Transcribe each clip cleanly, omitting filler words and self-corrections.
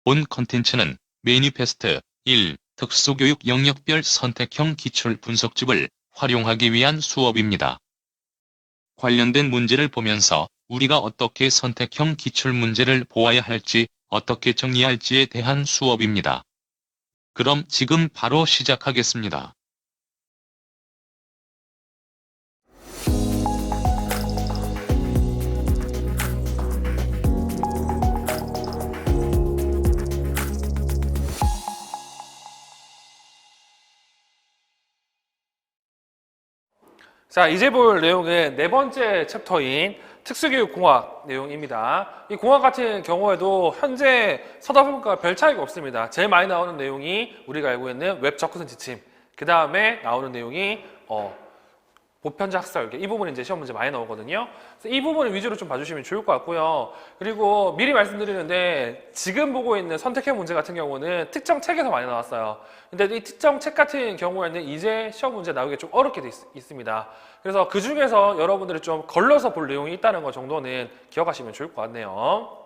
본 컨텐츠는 매니페스트 1. 특수교육 영역별 선택형 기출 분석집을 활용하기 위한 수업입니다. 관련된 문제를 보면서 우리가 어떻게 선택형 기출 문제를 보아야 할지, 어떻게 정리할지에 대한 수업입니다. 그럼 지금 바로 시작하겠습니다. 자, 이제 볼 내용은 네 번째 챕터인 특수교육공학 내용입니다. 이 공학 같은 경우에도 현재 서다분과 별 차이가 없습니다. 제일 많이 나오는 내용이 우리가 알고 있는 웹 접근성 지침, 그 다음에 나오는 내용이 보편적 학습 설계, 이 부분이 이제 시험 문제 많이 나오거든요. 그래서 이 부분을 위주로 좀 봐주시면 좋을 것 같고요. 그리고 미리 말씀드리는데 지금 보고 있는 선택형 문제 같은 경우는 특정 책에서 많이 나왔어요. 근데 이 특정 책 같은 경우에는 이제 시험 문제 나오기 좀 어렵게 돼 있습니다. 그래서 그 중에서 여러분들이 좀 걸러서 볼 내용이 있다는 것 정도는 기억하시면 좋을 것 같네요.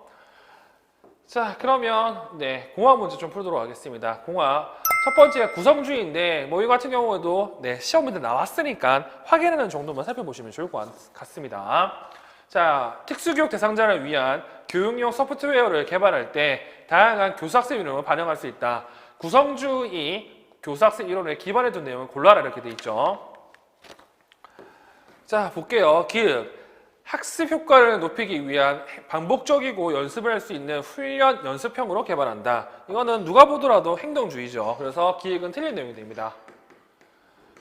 자, 그러면 공학 문제 좀 풀도록 하겠습니다. 공학 첫 번째가 구성주의인데 이 같은 경우에도 시험 문제 나왔으니까 확인하는 정도만 살펴보시면 좋을 것 같습니다. 자, 특수교육 대상자를 위한 교육용 소프트웨어를 개발할 때 다양한 교수학습 이론을 반영할 수 있다. 구성주의 교수학습 이론에 기반해 둔 내용을 골라라 이렇게 돼 있죠. 자, 볼게요. 기획. 학습 효과를 높이기 위한 반복적이고 연습을 할 수 있는 훈련 연습형으로 개발한다. 이거는 누가 보더라도 행동주의죠. 그래서 기획은 틀린 내용이 됩니다.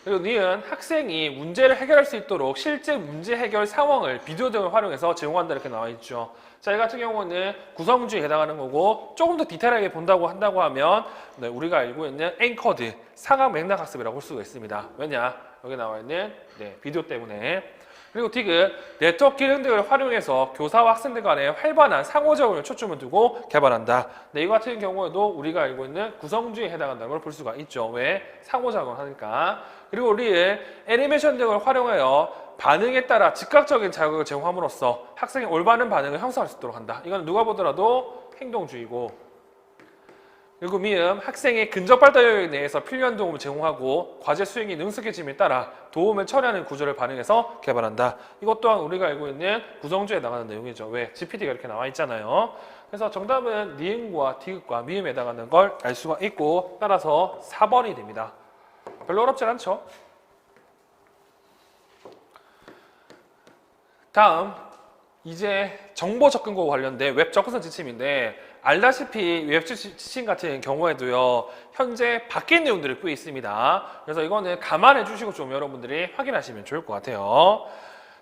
그리고 니은 학생이 문제를 해결할 수 있도록 실제 문제 해결 상황을 비디오 등을 활용해서 제공한다 이렇게 나와 있죠. 자, 이 같은 경우는 구성주의에 해당하는 거고 조금 더 디테일하게 본다고 한다고 하면 우리가 알고 있는 앵커드, 상황 맥락 학습이라고 볼 수가 있습니다. 왜냐? 여기 나와 있는 비디오 때문에. 그리고 디귿, 네트워크 기능 등을 활용해서 교사와 학생들 간의 활발한 상호작용을 초점을 두고 개발한다. 이 같은 경우에도 우리가 알고 있는 구성주의에 해당한다는 걸 볼 수가 있죠. 왜? 상호작용을 하니까. 그리고 리을, 애니메이션 등을 활용하여 반응에 따라 즉각적인 자극을 제공함으로써 학생의 올바른 반응을 형성할 수 있도록 한다. 이건 누가 보더라도 행동주의고. 그리고 미음, 학생의 근접 발달 영역 내에서 필요한 도움을 제공하고 과제 수행이 능숙해짐에 따라 도움을 처리하는 구조를 반영해서 개발한다. 이것 또한 우리가 알고 있는 구성주의에 나가는 내용이죠. 왜? GPT가 이렇게 나와 있잖아요. 그래서 정답은 니은과 디귿과 미음에 해당하는 걸 알 수가 있고 따라서 4번이 됩니다. 별로 어렵진 않죠? 다음, 이제 정보 접근과 관련된 웹 접근성 지침인데 알다시피 웹 지침 같은 경우에도요 현재 바뀐 내용들이 꽤 있습니다. 그래서 이거는 감안해 주시고 좀 여러분들이 확인하시면 좋을 것 같아요.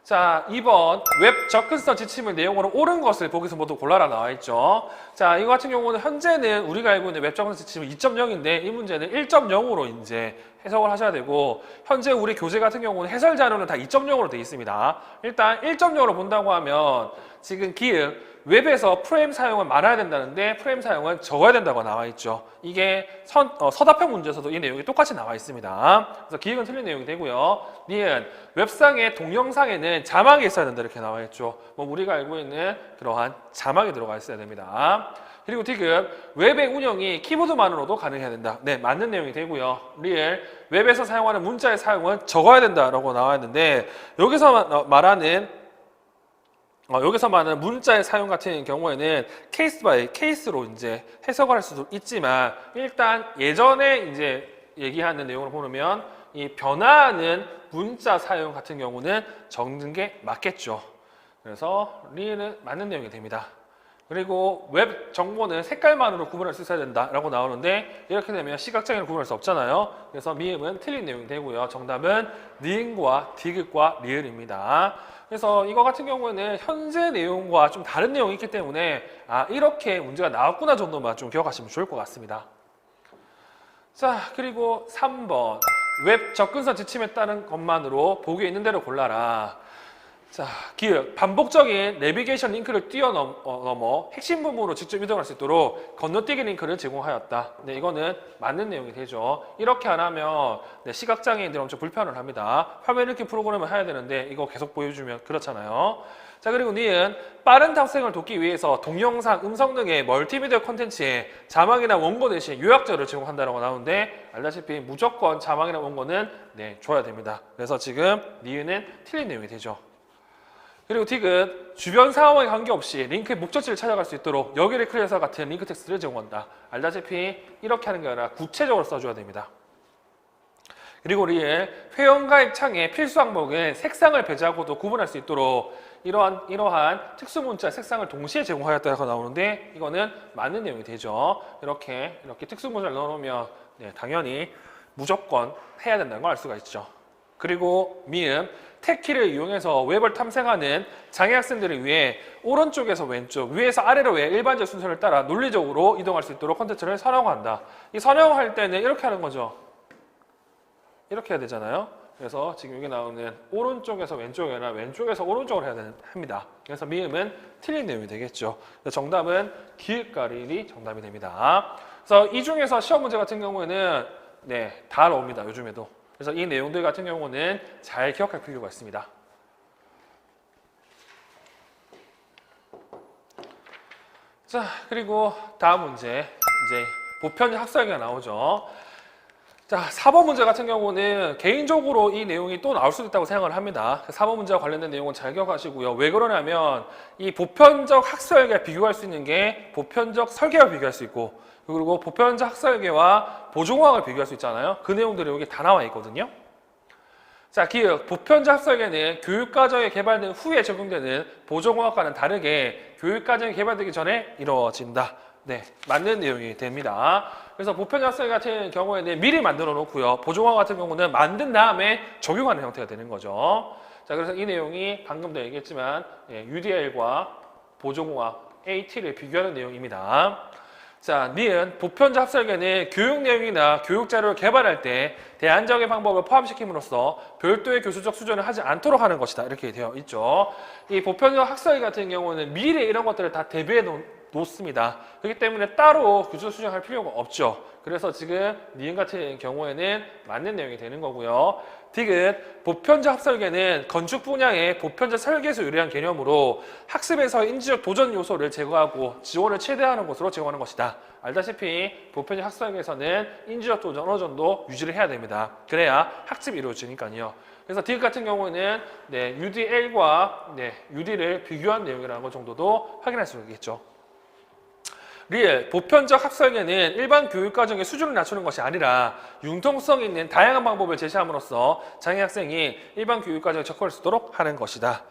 자, 2번 웹 접근성 지침의 내용으로 옳은 것을 보기서 모두 골라라 나와 있죠. 자, 이거 같은 경우는 현재는 우리가 알고 있는 웹 접근성 지침은 2.0인데 이 문제는 1.0으로 이제 해석을 하셔야 되고 현재 우리 교재 같은 경우는 해설 자료는 다 2.0으로 되어 있습니다. 일단 1.0으로 본다고 하면 지금 기획 웹에서 프레임 사용을 많아야 된다는데 프레임 사용은 적어야 된다고 나와 있죠. 이게 서답형 문제에서도 이 내용이 똑같이 나와 있습니다. 그래서 기획은 틀린 내용이 되고요. 니은 웹상의 동영상에는 자막이 있어야 된다 이렇게 나와 있죠. 우리가 알고 있는 그러한 자막이 들어가 있어야 됩니다. 그리고 디귿 웹의 운영이 키보드만으로도 가능해야 된다. 네, 맞는 내용이 되고요. 리을 웹에서 사용하는 문자의 사용은 적어야 된다라고 나와 있는데 여기서 말하는 문자의 사용 같은 경우에는 케이스 바이 케이스로 이제 해석을 할 수도 있지만 일단 예전에 이제 얘기하는 내용을 보면 이 변화하는 문자 사용 같은 경우는 적는 게 맞겠죠. 그래서 리는 맞는 내용이 됩니다. 그리고 웹 정보는 색깔만으로 구분할 수 있어야 된다라고 나오는데 이렇게 되면 시각장애를 구분할 수 없잖아요. 그래서 미음은 틀린 내용이 되고요. 정답은 니은과 디귿과 리을입니다. 그래서 이거 같은 경우에는 현재 내용과 좀 다른 내용이 있기 때문에 이렇게 문제가 나왔구나 정도만 좀 기억하시면 좋을 것 같습니다. 자, 그리고 3번 웹 접근성 지침에 따른 것만으로 보기에 있는 대로 골라라. 자, 기획 반복적인 내비게이션 링크를 뛰어넘어 핵심 부분으로 직접 이동할 수 있도록 건너뛰기 링크를 제공하였다. 네, 이거는 맞는 내용이 되죠. 이렇게 안 하면 시각장애인들이 엄청 불편을 합니다. 화면 읽기 프로그램을 해야 되는데 이거 계속 보여주면 그렇잖아요. 자, 그리고 니은 빠른 탑승을 돕기 위해서 동영상, 음성 등의 멀티미디어 콘텐츠에 자막이나 원고 대신 요약자를 제공한다고 나오는데 알다시피 무조건 자막이나 원고는 줘야 됩니다. 그래서 지금 니은은 틀린 내용이 되죠. 그리고 딕은 주변 상황에 관계없이 링크의 목적지를 찾아갈 수 있도록 여기를 클릭해서 같은 링크 텍스트를 제공한다. 알다시피 이렇게 하는 게 아니라 구체적으로 써줘야 됩니다. 그리고 리을 회원가입 창에 필수 항목은 색상을 배제하고도 구분할 수 있도록 이러한 특수 문자 색상을 동시에 제공하였다고 나오는데 이거는 맞는 내용이 되죠. 이렇게 특수 문자를 넣어놓으면 당연히 무조건 해야 된다는 걸 알 수가 있죠. 그리고 미음 탭키를 이용해서 웹을 탐색하는 장애 학생들을 위해 오른쪽에서 왼쪽, 위에서 아래로의 일반적 순서를 따라 논리적으로 이동할 수 있도록 콘텐츠를 선형한다. 이 선형할 때는 이렇게 하는 거죠. 이렇게 해야 되잖아요. 그래서 지금 여기 나오는 오른쪽에서 왼쪽이 아니라 왼쪽에서 오른쪽으로 해야 합니다. 그래서 미음은 틀린 내용이 되겠죠. 정답은 기읍과 리을이 정답이 됩니다. 그래서 이 중에서 시험 문제 같은 경우에는 다 나옵니다. 요즘에도. 그래서 이 내용들 같은 경우는 잘 기억할 필요가 있습니다. 자, 그리고 다음 문제 이제 보편 학설계가 나오죠. 자, 4번 문제 같은 경우는 개인적으로 이 내용이 또 나올 수도 있다고 생각을 합니다. 4번 문제와 관련된 내용은 잘 기억하시고요. 왜 그러냐면 이 보편적 학설계와 비교할 수 있는 게 보편적 설계와 비교할 수 있고 그리고 보편적 학설계와 보조공학을 비교할 수 있잖아요. 그 내용들이 여기 다 나와 있거든요. 자, 기억, 보편적 학설계는 교육과정에 개발된 후에 적용되는 보조공학과는 다르게 교육과정이 개발되기 전에 이루어진다. 맞는 내용이 됩니다. 그래서 보편적 학설계 같은 경우에는 미리 만들어 놓고요. 보조공학 같은 경우는 만든 다음에 적용하는 형태가 되는 거죠. 자, 그래서 이 내용이 방금도 얘기했지만 UDL과 보조공학 AT를 비교하는 내용입니다. 자, 니은 보편적 학설계는 교육 내용이나 교육 자료를 개발할 때 대안적인 방법을 포함시킴으로써 별도의 교수적 수준을 하지 않도록 하는 것이다. 이렇게 되어 있죠. 이 보편적 학설계 같은 경우는 미리 이런 것들을 다 대비해 놓습니다. 그렇기 때문에 따로 교수적 수준할 필요가 없죠. 그래서 지금 니은 같은 경우에는 맞는 내용이 되는 거고요. 딕은 보편적 학설계는 건축 분야의 보편적 설계에서 유래한 개념으로 학습에서 인지적 도전 요소를 제거하고 지원을 최대화하는 것으로 제공하는 것이다. 알다시피 보편적 학설계에서는 인지적 도전 어느 정도 유지를 해야 됩니다. 그래야 학습이 이루어지니까요. 그래서 딕 같은 경우는 UDL과 UD를 비교한 내용이라는 것 정도도 확인할 수 있겠죠. 리을, 보편적 학설계는 일반 교육과정의 수준을 낮추는 것이 아니라 융통성 있는 다양한 방법을 제시함으로써 장애 학생이 일반 교육과정에 접근할 수 있도록 하는 것이다.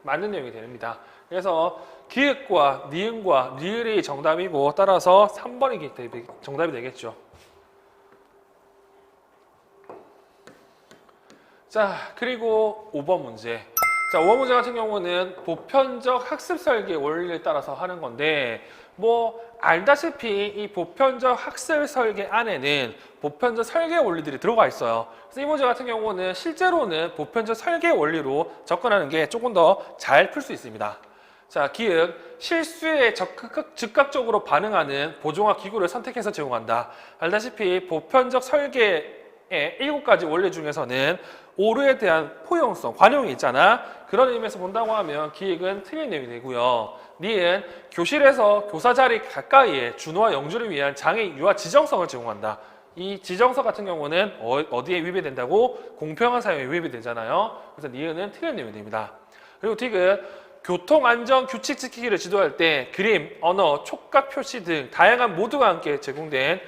맞는 내용이 됩니다. 그래서 기읍과 니은과 리을이 정답이고 따라서 3번이 정답이 되겠죠. 자, 그리고 5번 문제. 자, 5번 문제 같은 경우는 보편적 학습 설계 원리를 따라서 하는 건데 알다시피 이 보편적 학습 설계 안에는 보편적 설계 원리들이 들어가 있어요. 그래서 이 문제 같은 경우는 실제로는 보편적 설계 원리로 접근하는 게 조금 더 잘 풀 수 있습니다. 자, 기읍, 실수에 즉각적으로 반응하는 보조공학 기구를 선택해서 제공한다. 알다시피 보편적 설계의 7가지 원리 중에서는 오류에 대한 포용성, 관용이 있잖아. 그런 의미에서 본다고 하면 기획은 틀린 내용이 되고요. 니은 교실에서 교사 자리 가까이에 준호와 영주를 위한 장애 유아 지정성을 제공한다. 이 지정서 같은 경우는 어디에 위배된다고? 공평한 사용에 위배되잖아요. 그래서 니은은 틀린 내용이 됩니다. 그리고 딕은 교통안전 규칙 지키기를 지도할 때 그림, 언어, 촉각 표시 등 다양한 모두가 함께 제공된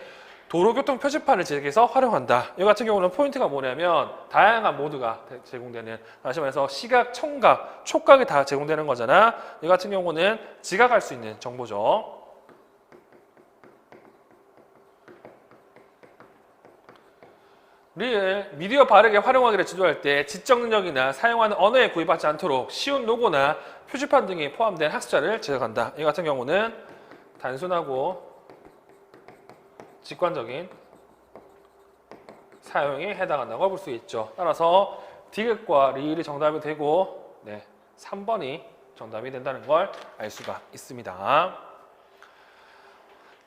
도로교통 표지판을 제작해서 활용한다. 이 같은 경우는 포인트가 뭐냐면 다양한 모드가 제공되는, 다시 말해서 시각, 청각, 촉각이 다 제공되는 거잖아. 이 같은 경우는 지각할 수 있는 정보죠. 리을, 미디어 바르게 활용하기를 지도할 때 지적 능력이나 사용하는 언어에 구애받지 않도록 쉬운 로고나 표지판 등이 포함된 학습자를 제작한다. 이 같은 경우는 단순하고 직관적인 사용에 해당한다고 볼 수 있죠. 따라서 디귿과 리을이 정답이 되고 3번이 정답이 된다는 걸 알 수가 있습니다.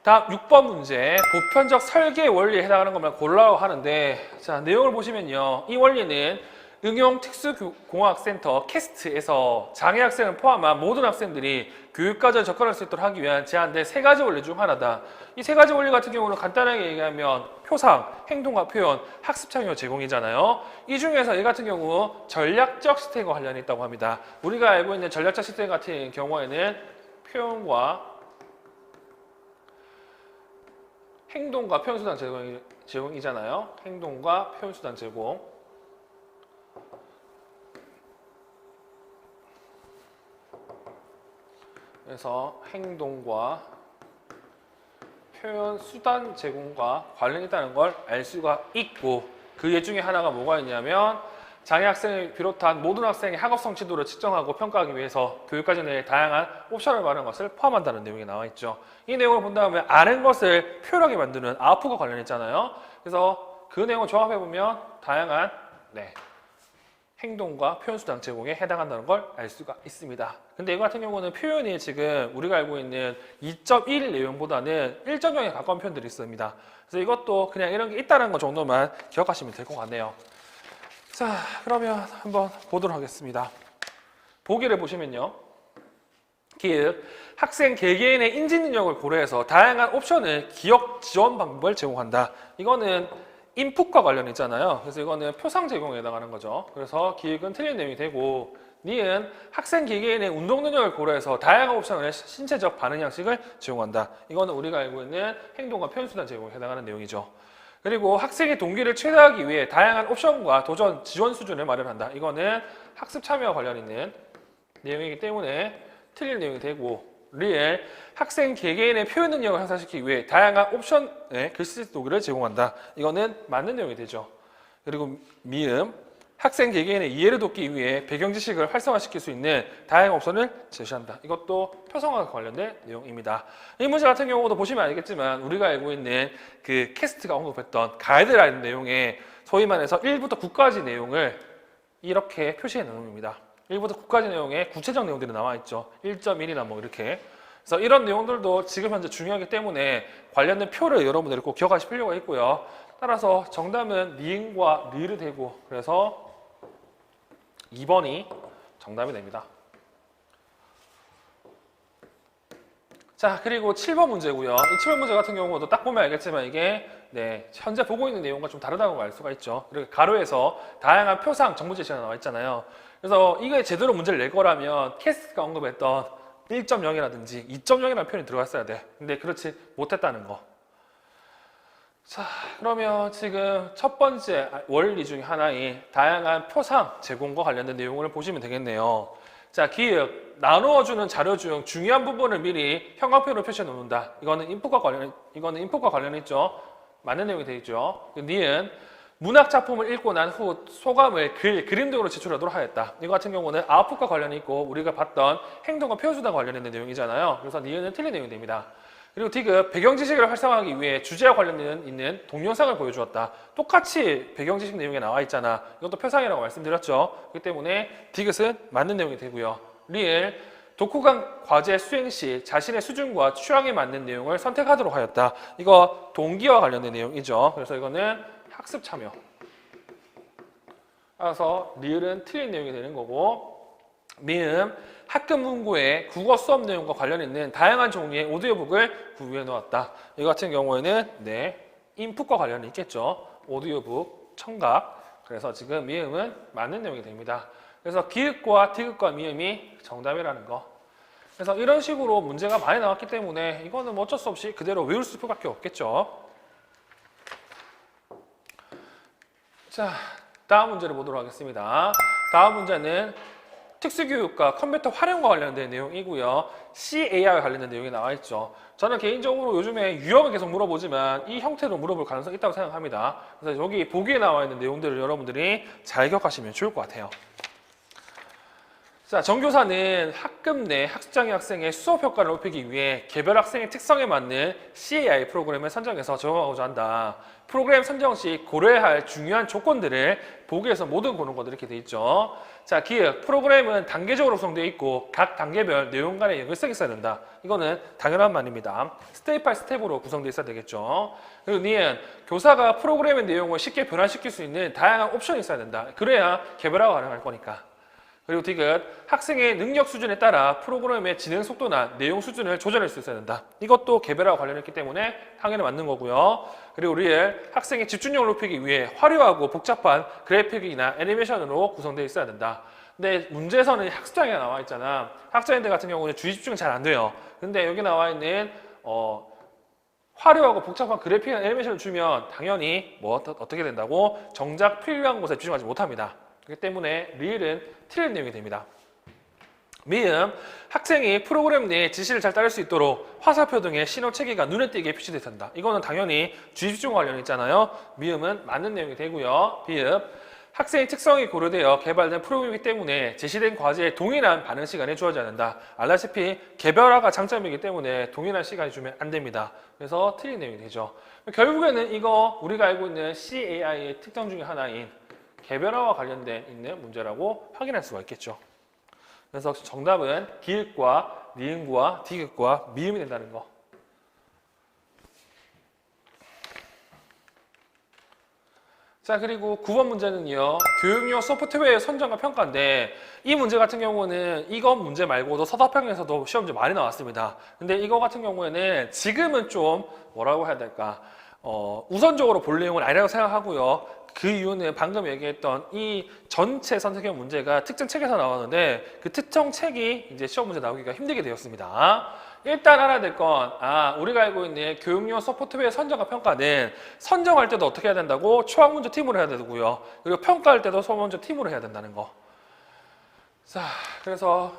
다음 6번 문제, 보편적 설계 원리에 해당하는 것만 골라야 하는데, 자, 내용을 보시면요. 이 원리는 응용특수공학센터 캐스트에서 장애 학생을 포함한 모든 학생들이 교육과정에 접근할 수 있도록 하기 위한 제안된 3가지 원리 중 하나다. 이 3가지 원리 같은 경우는 간단하게 얘기하면 표상, 행동과 표현, 학습 참여 제공이잖아요. 이 중에서 이 같은 경우 전략적 시스템과 관련이 있다고 합니다. 우리가 알고 있는 전략적 시스템 같은 경우에는 표현과 행동과 표현수단 제공이잖아요. 행동과 표현수단 제공. 그래서 행동과 표현 수단 제공과 관련이 있다는 걸 알 수가 있고, 그 예 중에 하나가 뭐가 있냐면 장애 학생을 비롯한 모든 학생의 학업 성취도를 측정하고 평가하기 위해서 교육과정 내에 다양한 옵션을 마련한 것을 포함한다는 내용이 나와 있죠. 이 내용을 본다면 아는 것을 표현하게 만드는 아웃풋과 관련있잖아요. 그래서 그 내용을 종합해 보면 다양한 행동과 표현 수단 제공에 해당한다는 걸 알 수가 있습니다. 근데 이거 같은 경우는 표현이 지금 우리가 알고 있는 2.1 내용보다는 1.0에 가까운 표현들이 있습니다. 그래서 이것도 그냥 이런 게 있다는 것 정도만 기억하시면 될 것 같네요. 자, 그러면 한번 보도록 하겠습니다. 보기를 보시면요. 기획, 학생 개개인의 인지 능력을 고려해서 다양한 옵션을 기억 지원 방법을 제공한다. 이거는 인풋과 관련이 있잖아요. 그래서 이거는 표상 제공에 해당하는 거죠. 그래서 기획은 틀린 내용이 되고, 니은 학생 개개인의 운동 능력을 고려해서 다양한 옵션의 신체적 반응 양식을 제공한다. 이거는 우리가 알고 있는 행동과 표현 수단 제공에 해당하는 내용이죠. 그리고 학생의 동기를 최대화하기 위해 다양한 옵션과 도전 지원 수준을 마련한다. 이거는 학습 참여와 관련 있는 내용이기 때문에 틀린 내용이 되고, 리엘 학생 개개인의 표현 능력을 향상시키기 위해 다양한 옵션의 글씨 도구를 제공한다. 이거는 맞는 내용이 되죠. 그리고 미음 학생 개개인의 이해를 돕기 위해 배경 지식을 활성화시킬 수 있는 다양한 옵션을 제시한다. 이것도 표성과 관련된 내용입니다. 이 문제 같은 경우도 보시면 알겠지만 우리가 알고 있는 그 캐스트가 언급했던 가이드라인 내용에 소위 말해서 1부터 9까지 내용을 이렇게 표시해 놓은 겁니다. 1부터 9까지 내용에 구체적 내용들이 나와 있죠. 1.1이나 뭐 이렇게. 그래서 이런 내용들도 지금 현재 중요하기 때문에 관련된 표를 여러분들이 꼭 기억하실 필요가 있고요. 따라서 정답은 니은과 리를 되고, 그래서 2번이 정답이 됩니다. 자, 그리고 7번 문제고요. 이 7번 문제 같은 경우도 딱 보면 알겠지만 이게 현재 보고 있는 내용과 좀 다르다는 걸 알 수가 있죠. 이렇게 가로에서 다양한 표상, 정보 제시가 나와 있잖아요. 그래서 이게 제대로 문제를 낼 거라면 캐스트가 언급했던 1.0이라든지 2.0이라는 표현이 들어갔어야 돼. 근데 그렇지 못했다는 거. 자, 그러면 지금 첫 번째 원리 중에 하나인 다양한 표상 제공과 관련된 내용을 보시면 되겠네요. 자, 기획, 나누어주는 자료 중 중요한 부분을 미리 형광펜으로 표시해 놓는다. 이거는 인풋과 관련이 있죠. 맞는 내용이 되어 있죠. 니은 문학 작품을 읽고 난 후 소감을 그림 등으로 제출하도록 하였다. 이거 같은 경우는 아웃풋과 관련이 있고 우리가 봤던 행동과 표현 수단과 관련된 내용이잖아요. 그래서 니은은 틀린 내용이 됩니다. 그리고 디귿, 배경 지식을 활성화하기 위해 주제와 관련 있는 동영상을 보여주었다. 똑같이 배경 지식 내용에 나와 있잖아. 이것도 표상이라고 말씀드렸죠. 그렇기 때문에 디귿은 맞는 내용이 되고요. 리을, 독후감 과제 수행 시 자신의 수준과 취향에 맞는 내용을 선택하도록 하였다. 이거 동기와 관련된 내용이죠. 그래서 이거는 학습 참여. 따라서 리을은 틀린 내용이 되는 거고, 미음, 학급 문구에 국어 수업 내용과 관련 있는 다양한 종류의 오디오북을 구비해 놓았다. 이 같은 경우에는 인풋과 관련이 있겠죠. 오디오북, 청각. 그래서 지금 미음은 맞는 내용이 됩니다. 그래서 기읍과 디귿과 미음이 정답이라는 거. 그래서 이런 식으로 문제가 많이 나왔기 때문에 이거는 뭐 어쩔 수 없이 그대로 외울 수밖에 없겠죠. 자, 다음 문제를 보도록 하겠습니다. 다음 문제는 특수교육과 컴퓨터 활용과 관련된 내용이고요. CAR과 관련된 내용이 나와 있죠. 저는 개인적으로 요즘에 유형을 계속 물어보지만 이 형태로 물어볼 가능성이 있다고 생각합니다. 그래서 여기 보기에 나와 있는 내용들을 여러분들이 잘 기억하시면 좋을 것 같아요. 자, 정교사는 학급 내 학습장애 학생의 수업 효과를 높이기 위해 개별 학생의 특성에 맞는 CAI 프로그램을 선정해서 적용하고자 한다. 프로그램 선정 시 고려해야 할 중요한 조건들을 보기에서 모두 보는 것 이렇게 돼 있죠. 자, 기획 프로그램은 단계적으로 구성되어 있고 각 단계별 내용 간의 연결성이 있어야 된다. 이거는 당연한 말입니다. 스텝 바이 스텝으로 구성되어 있어야 되겠죠. 그리고 니은 교사가 프로그램의 내용을 쉽게 변환시킬 수 있는 다양한 옵션이 있어야 된다. 그래야 개별화가 가능할 거니까. 그리고 디귿 학생의 능력 수준에 따라 프로그램의 진행 속도나 내용 수준을 조절할 수 있어야 된다. 이것도 개별화와 관련했기 때문에 당연히 맞는 거고요. 그리고 리을 학생의 집중력을 높이기 위해 화려하고 복잡한 그래픽이나 애니메이션으로 구성되어 있어야 된다. 근데 문제에서는 학습장애가 나와 있잖아. 학자인들 같은 경우는 주의 집중이 잘 안 돼요. 근데 여기 나와 있는 화려하고 복잡한 그래픽이나 애니메이션을 주면 당연히 뭐 어떻게 된다고 정작 필요한 곳에 집중하지 못합니다. 그렇기 때문에 리을은 틀린 내용이 됩니다. 미음, 학생이 프로그램 내에 지시를 잘 따를 수 있도록 화살표 등의 신호 체계가 눈에 띄게 표시되어야 된다. 이거는 당연히 주의 집중 관련 있잖아요. 미음은 맞는 내용이 되고요. 비읍, 학생의 특성이 고려되어 개발된 프로그램이기 때문에 제시된 과제에 동일한 반응 시간이 주어져야 한다. 알다시피 개별화가 장점이기 때문에 동일한 시간이 주면 안 됩니다. 그래서 틀린 내용이 되죠. 결국에는 이거 우리가 알고 있는 CAI의 특성 중에 하나인 개별화와 관련된 있는 문제라고 확인할 수가 있겠죠. 그래서 정답은 기읍과 니은과 디귿과 미음이 된다는 거. 자, 그리고 9번 문제는요. 교육용 소프트웨어 선정과 평가인데 이 문제 같은 경우는 이건 문제 말고도 서사평에서도 시험 문제 많이 나왔습니다. 근데 이거 같은 경우에는 지금은 좀 뭐라고 해야 될까? 우선적으로 볼 내용은 아니라고 생각하고요. 그 이유는 방금 얘기했던 이 전체 선택형 문제가 특정 책에서 나왔는데 그 특정 책이 이제 시험 문제 나오기가 힘들게 되었습니다. 일단 알아야 될 건, 우리가 알고 있는 교육용 소프트웨어 선정과 평가는 선정할 때도 어떻게 해야 된다고? 초학문제 팀으로 해야 되고요. 그리고 평가할 때도 소문제 팀으로 해야 된다는 거. 자, 그래서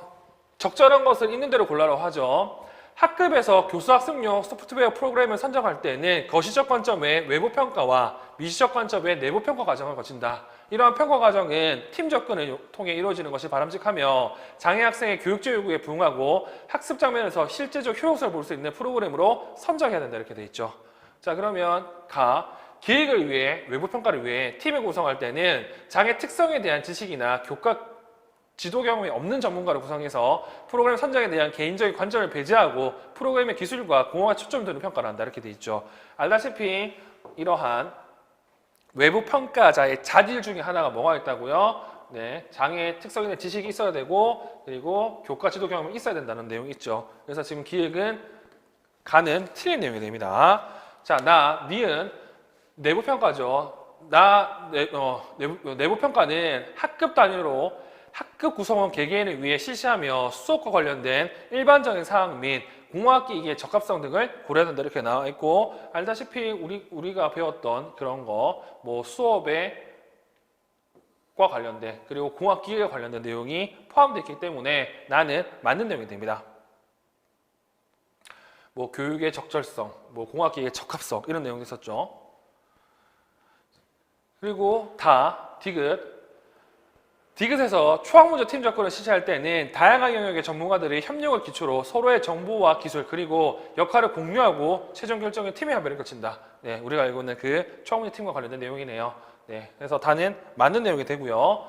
적절한 것을 있는 대로 골라라고 하죠. 학급에서 교수학습용 소프트웨어 프로그램을 선정할 때는 거시적 관점의 외부 평가와 미시적 관점의 내부 평가 과정을 거친다. 이러한 평가 과정은 팀 접근을 통해 이루어지는 것이 바람직하며 장애 학생의 교육적 요구에 부응하고 학습 장면에서 실제적 효용성을 볼 수 있는 프로그램으로 선정해야 된다 이렇게 돼 있죠. 자, 그러면 기획을 위해 외부 평가를 위해 팀을 구성할 때는 장애 특성에 대한 지식이나 교과 지도 경험이 없는 전문가를 구성해서 프로그램 선정에 대한 개인적인 관점을 배제하고 프로그램의 기술과 공헌에 초점을 두는 평가를 한다 이렇게 돼 있죠. 알다시피 이러한 외부 평가자의 자질 중에 하나가 뭐가 있다고요? 네, 장애 특성에 대한 지식이 있어야 되고 그리고 교과 지도 경험이 있어야 된다는 내용이 있죠. 그래서 지금 기획은 가는 틀린 내용이 됩니다. 자, 니은 내부 평가죠. 내부 평가는 학급 단위로 학급 구성원 개개인을 위해 실시하며 수업과 관련된 일반적인 사항 및 공학기 이기의 적합성 등을 고려한다 이렇게 나와 있고 알다시피 우리가 배웠던 그런 거 뭐 수업에 과 관련된 그리고 공학기계에 관련된 내용이 포함되어 있기 때문에 나는 맞는 내용이 됩니다. 뭐 교육의 적절성, 뭐 공학기계의 적합성 이런 내용이 있었죠. 그리고 디귿에서 초학문제 팀 접근을 실시할 때는 다양한 영역의 전문가들이 협력을 기초로 서로의 정보와 기술 그리고 역할을 공유하고 최종 결정의 팀의 합의를 거친다. 네, 우리가 알고 있는 그 초학문제 팀과 관련된 내용이네요. 네, 그래서 다는 맞는 내용이 되고요.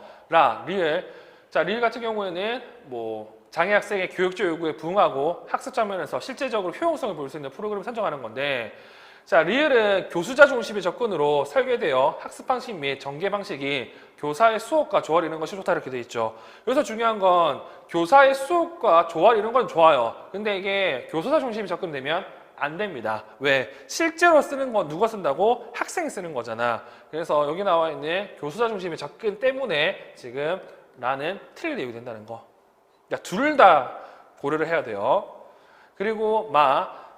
리을. 자, 리을 같은 경우에는 뭐 장애 학생의 교육적 요구에 부응하고 학습 장면에서 실제적으로 효용성을 볼 수 있는 프로그램을 선정하는 건데 자, 리을은 교수자 중심의 접근으로 설계되어 학습 방식 및 전개 방식이 교사의 수업과 조화를 이루는 것이 좋다 이렇게 돼 있죠. 여기서 중요한 건 교사의 수업과 조화를 이루는 건 좋아요. 근데 이게 교수자 중심이 접근되면 안 됩니다. 왜? 실제로 쓰는 건 누가 쓴다고? 학생이 쓰는 거잖아. 그래서 여기 나와 있는 교수자 중심의 접근 때문에 지금 나는 틀린 내용이 된다는 거. 그러니까 둘 다 고려를 해야 돼요. 그리고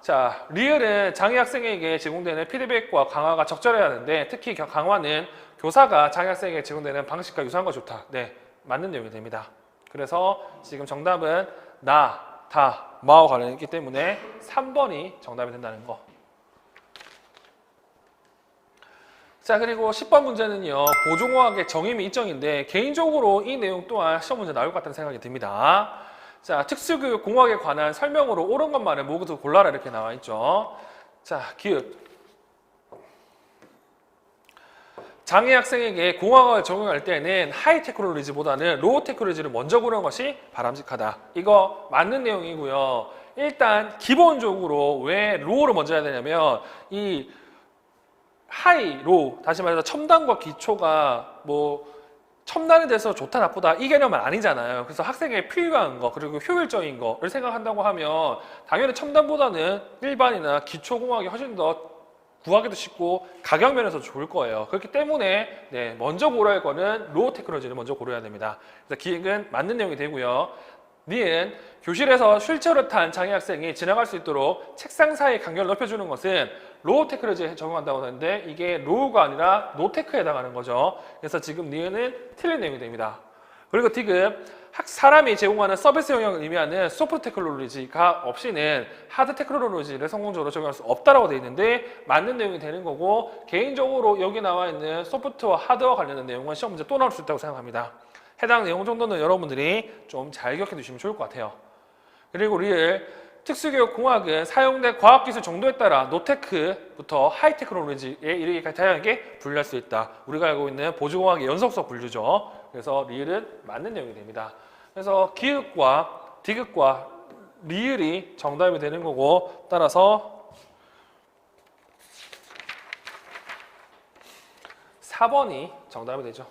자, 리을은 장애 학생에게 제공되는 피드백과 강화가 적절해야 하는데 특히 강화는 교사가 장애 학생에게 제공되는 방식과 유사한 것이 좋다. 네, 맞는 내용이 됩니다. 그래서 지금 정답은 마와 관련있기 때문에 3번이 정답이 된다는 거. 자, 그리고 10번 문제는요, 보조공학의 정의 및 이정인데 개인적으로 이 내용 또한 시험 문제 나올 것 같다는 생각이 듭니다. 자, 특수교육 공학에 관한 설명으로 옳은 것만을 모두 골라라 이렇게 나와 있죠. 자, 기읍. 장애 학생에게 공학을 적용할 때는 하이 테크놀로지보다는 로우 테크놀로지를 먼저 고르는 것이 바람직하다. 이거 맞는 내용이고요. 일단 기본적으로 왜 로우를 먼저 해야 되냐면 이 하이, 로우, 다시 말해서 첨단과 기초가 뭐 첨단에 대해서 좋다 나쁘다 이 개념은 아니잖아요. 그래서 학생에게 필요한 거 그리고 효율적인 거를 생각한다고 하면 당연히 첨단보다는 일반이나 기초공학이 훨씬 더 구하기도 쉽고 가격 면에서 좋을 거예요. 그렇기 때문에 먼저 고려야 할 거는 로우 테크놀로지를 먼저 고려해야 됩니다. 그래서 기획은 맞는 내용이 되고요. 니은 교실에서 휠체어를 탄 장애 학생이 지나갈 수 있도록 책상 사이 간격을 높여주는 것은 로우 테크놀로지에 적용한다고 하는데 이게 로우가 아니라 노테크에 해당하는 거죠. 그래서 지금 니은은 틀린 내용이 됩니다. 그리고 디귿 사람이 제공하는 서비스 영역을 의미하는 소프트 테크놀로지가 없이는 하드 테크놀로지를 성공적으로 적용할 수 없다라고 되어 있는데 맞는 내용이 되는 거고 개인적으로 여기 나와 있는 소프트와 하드와 관련된 내용은 시험 문제 또 나올 수 있다고 생각합니다. 해당 내용 정도는 여러분들이 좀 잘 기억해 두시면 좋을 것 같아요. 그리고 리을 특수교육 공학은 사용된 과학기술 정도에 따라 노테크부터 하이테크놀로지에 이르기까지 다양하게 분류할 수 있다. 우리가 알고 있는 보조공학의 연속성 분류죠. 그래서 리을은 맞는 내용이 됩니다. 그래서 기읍과 디귿과 리을이 정답이 되는 거고 따라서 4번이 정답이 되죠.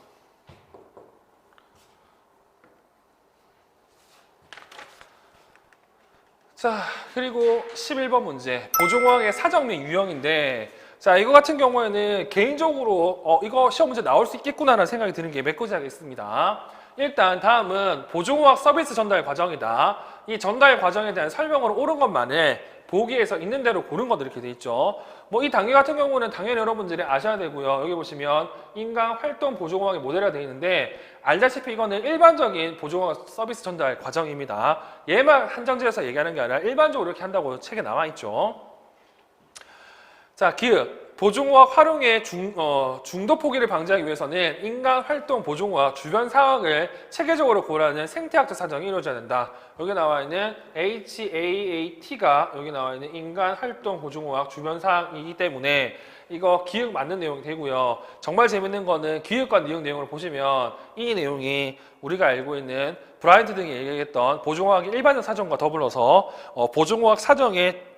자, 그리고 11번 문제. 보조공학의 사정 및 유형인데 자, 이거 같은 경우에는 개인적으로 이거 시험 문제 나올 수 있겠구나라는 생각이 드는 게 몇 가지가 있습니다. 일단 다음은 보조공학 서비스 전달 과정이다. 이 전달 과정에 대한 설명으로 옳은 것만을 보기에서 있는 대로 고른 것들 이렇게 돼 있죠. 뭐 이 단계 같은 경우는 당연히 여러분들이 아셔야 되고요. 여기 보시면 인간 활동 보조공학의 모델화 되어 있는데 알다시피 이거는 일반적인 보조공학 서비스 전달 과정입니다. 얘만 한정지어서 얘기하는 게 아니라 일반적으로 이렇게 한다고 책에 나와 있죠. 자, 기읍. 보조공학 활용의 중도 포기를 방지하기 위해서는 인간 활동 보조공학 주변 상황을 체계적으로 고려하는 생태학적 사정이 이루어져야 된다. 여기 나와 있는 HAAT가 여기 나와 있는 인간 활동 보조공학 주변 상황이기 때문에 이거 기획 맞는 내용이 되고요. 정말 재밌는 거는 기획과 니은 내용을 보시면 이 내용이 우리가 알고 있는 브라이트 등이 얘기했던 보조공학의 일반적 사정과 더불어서 보조공학 사정의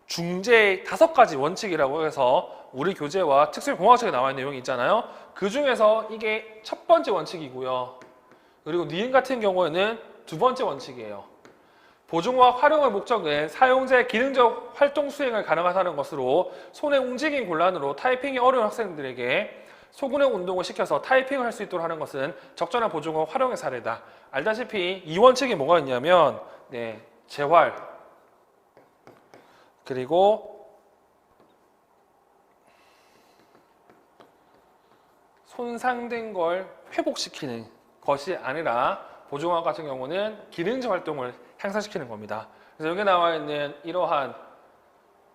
중재의 5가지 원칙이라고 해서 우리 교재와 특수공학책에 나와 있는 내용이 있잖아요. 그 중에서 이게 첫 번째 원칙이고요. 그리고 니은 같은 경우에는 두 번째 원칙이에요. 보조공학 활용의 목적은 사용자의 기능적 활동 수행을 가능하다는 것으로 손의 움직임 곤란으로 타이핑이 어려운 학생들에게 소근육 운동을 시켜서 타이핑을 할 수 있도록 하는 것은 적절한 보조공학 활용의 사례다. 알다시피 이 원칙이 뭐가 있냐면 재활 그리고 손상된 걸 회복시키는 것이 아니라 보조공학 같은 경우는 기능적 활동을 향상시키는 겁니다. 그래서 여기 나와 있는 이러한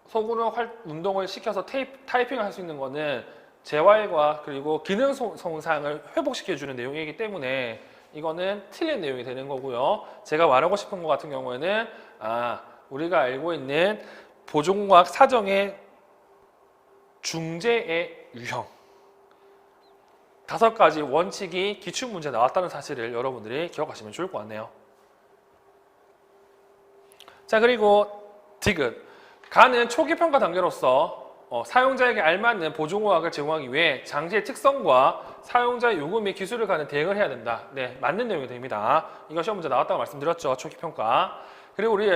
소근육 운동을 시켜서 타이핑을 할 수 있는 거는 재활과 그리고 기능 손상을 회복시켜주는 내용이기 때문에 이거는 틀린 내용이 되는 거고요. 제가 말하고 싶은 것 같은 경우에는 우리가 알고 있는 보조공학 사정의 중재의 유형 5가지 원칙이 기출문제에 나왔다는 사실을 여러분들이 기억하시면 좋을 것 같네요. 자, 그리고 디귿 가는 초기평가 단계로서 사용자에게 알맞는 보조공학을 제공하기 위해 장치의 특성과 사용자의 요구 및 기술을 가는 대응을 해야 된다. 맞는 내용이 됩니다. 이거 시험 문제 나왔다고 말씀드렸죠. 초기평가. 그리고 우리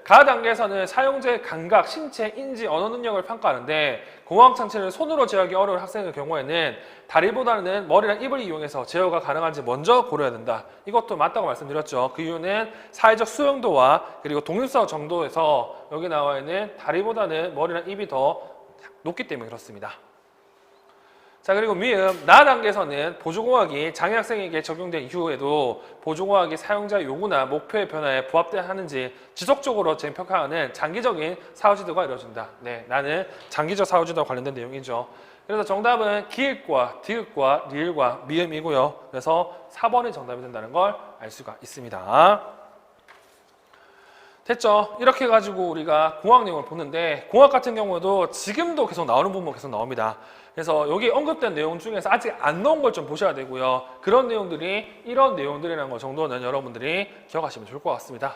가 단계에서는 사용자의 감각, 신체, 인지, 언어 능력을 평가하는데 공학 장치를 손으로 제어하기 어려운 학생의 경우에는 다리보다는 머리랑 입을 이용해서 제어가 가능한지 먼저 고려해야 된다. 이것도 맞다고 말씀드렸죠. 그 이유는 사회적 수용도와 그리고 독립성 정도에서 여기 나와 있는 다리보다는 머리랑 입이 더 높기 때문에 그렇습니다. 자, 그리고 미음, 나 단계에서는 보조공학이 장애 학생에게 적용된 이후에도 보조공학이 사용자의 요구나 목표의 변화에 부합하는지 지속적으로 재평가하는 장기적인 사후지도가 이루어진다. 나는 장기적 사후지도와 관련된 내용이죠. 그래서 정답은 기읍과 디귿과 리을과 미음이고요. 그래서 4번이 정답이 된다는 걸 알 수가 있습니다. 됐죠? 이렇게 가지고 우리가 공학 내용을 보는데 공학 같은 경우도 지금도 계속 나오는 부분 계속 나옵니다. 그래서 여기 언급된 내용 중에서 아직 안 나온 걸 좀 보셔야 되고요. 그런 내용들이 이런 내용들이라는 거 정도는 여러분들이 기억하시면 좋을 것 같습니다.